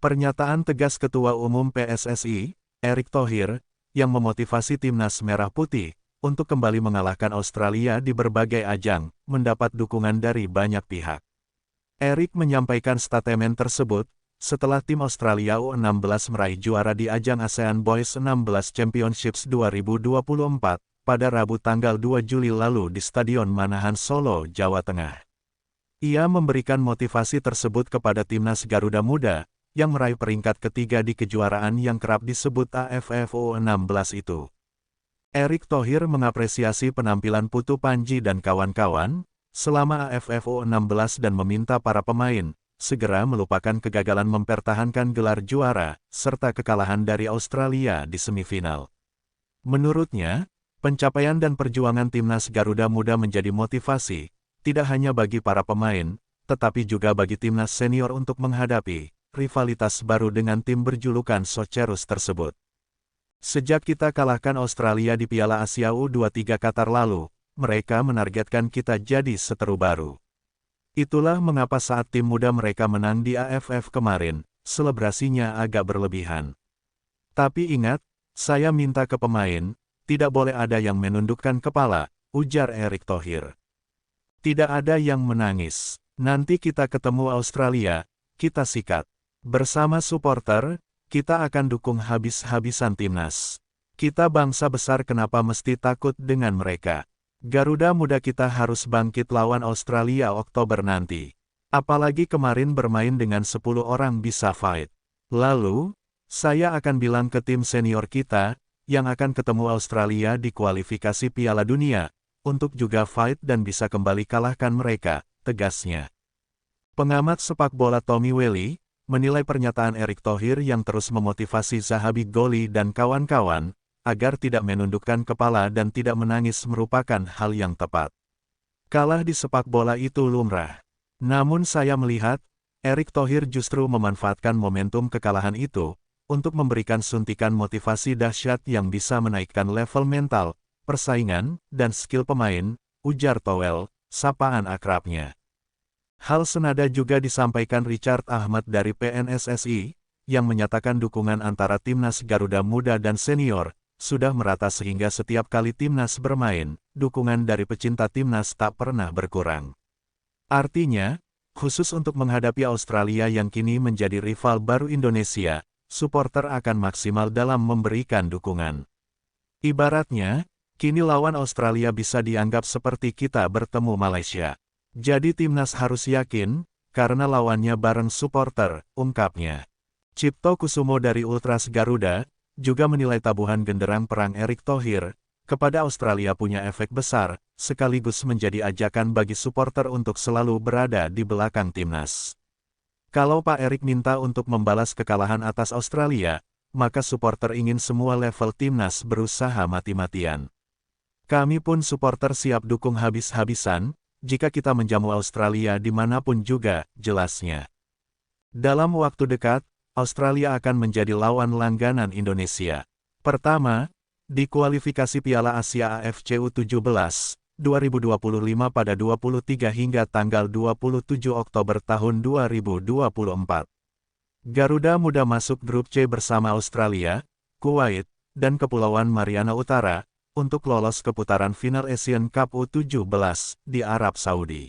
Pernyataan tegas Ketua Umum PSSI, Erick Thohir, yang memotivasi timnas Merah Putih untuk kembali mengalahkan Australia di berbagai ajang, mendapat dukungan dari banyak pihak. Erick menyampaikan statement tersebut setelah tim Australia U16 meraih juara di ajang ASEAN Boys 16 Championships 2024 pada Rabu tanggal 2 Juli lalu di Stadion Manahan Solo, Jawa Tengah. Ia memberikan motivasi tersebut kepada timnas Garuda Muda, yang meraih peringkat ketiga di kejuaraan yang kerap disebut AFF U16 itu. Erick Thohir mengapresiasi penampilan Putu Panji dan kawan-kawan selama AFF U16 dan meminta para pemain segera melupakan kegagalan mempertahankan gelar juara, serta kekalahan dari Australia di semifinal. Menurutnya, pencapaian dan perjuangan timnas Garuda Muda menjadi motivasi, tidak hanya bagi para pemain, tetapi juga bagi timnas senior untuk menghadapi rivalitas baru dengan tim berjulukan Socerus tersebut. Sejak kita kalahkan Australia di Piala Asia U23 Qatar lalu, mereka menargetkan kita jadi seteru baru. Itulah mengapa saat tim muda mereka menang di AFF kemarin, selebrasinya agak berlebihan. Tapi ingat, saya minta ke pemain, tidak boleh ada yang menundukkan kepala, ujar Erick Thohir. Tidak ada yang menangis. Nanti kita ketemu Australia, kita sikat. Bersama supporter, kita akan dukung habis-habisan timnas. Kita bangsa besar, kenapa mesti takut dengan mereka? Garuda Muda kita harus bangkit lawan Australia Oktober nanti. Apalagi kemarin bermain dengan 10 orang bisa fight. Lalu, saya akan bilang ke tim senior kita, yang akan ketemu Australia di kualifikasi Piala Dunia, untuk juga fight dan bisa kembali kalahkan mereka, tegasnya. Pengamat sepak bola Tommy Welly menilai pernyataan Erick Thohir yang terus memotivasi Zahabi Goli dan kawan-kawan, agar tidak menundukkan kepala dan tidak menangis merupakan hal yang tepat. Kalah di sepak bola itu lumrah. Namun saya melihat, Erick Thohir justru memanfaatkan momentum kekalahan itu, untuk memberikan suntikan motivasi dahsyat yang bisa menaikkan level mental, persaingan, dan skill pemain, ujar Towel, sapaan akrabnya. Hal senada juga disampaikan Richard Ahmad dari PNSSI, yang menyatakan dukungan antara timnas Garuda Muda dan senior sudah merata sehingga setiap kali timnas bermain, dukungan dari pecinta timnas tak pernah berkurang. Artinya, khusus untuk menghadapi Australia yang kini menjadi rival baru Indonesia, supporter akan maksimal dalam memberikan dukungan. Ibaratnya, kini lawan Australia bisa dianggap seperti kita bertemu Malaysia. Jadi timnas harus yakin, karena lawannya bareng supporter, ungkapnya. Cipto Kusumo dari Ultras Garuda, juga menilai tabuhan genderang perang Erick Thohir kepada Australia punya efek besar, sekaligus menjadi ajakan bagi supporter untuk selalu berada di belakang timnas. Kalau Pak Erick minta untuk membalas kekalahan atas Australia, maka supporter ingin semua level timnas berusaha mati-matian. Kami pun supporter siap dukung habis-habisan, jika kita menjamu Australia dimanapun juga, jelasnya. Dalam waktu dekat, Australia akan menjadi lawan langganan Indonesia. Pertama, di kualifikasi Piala Asia AFC U17, 2025 pada 23 hingga tanggal 27 Oktober tahun 2024. Garuda Muda masuk grup C bersama Australia, Kuwait, dan Kepulauan Mariana Utara, untuk lolos ke putaran final Asian Cup U17 di Arab Saudi.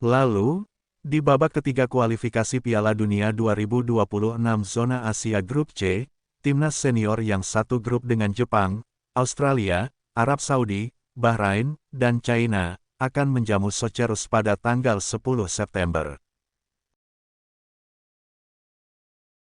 Lalu, di babak ketiga kualifikasi Piala Dunia 2026 zona Asia Grup C, timnas senior yang satu grup dengan Jepang, Australia, Arab Saudi, Bahrain, dan China, akan menjamu Socerus pada tanggal 10 September.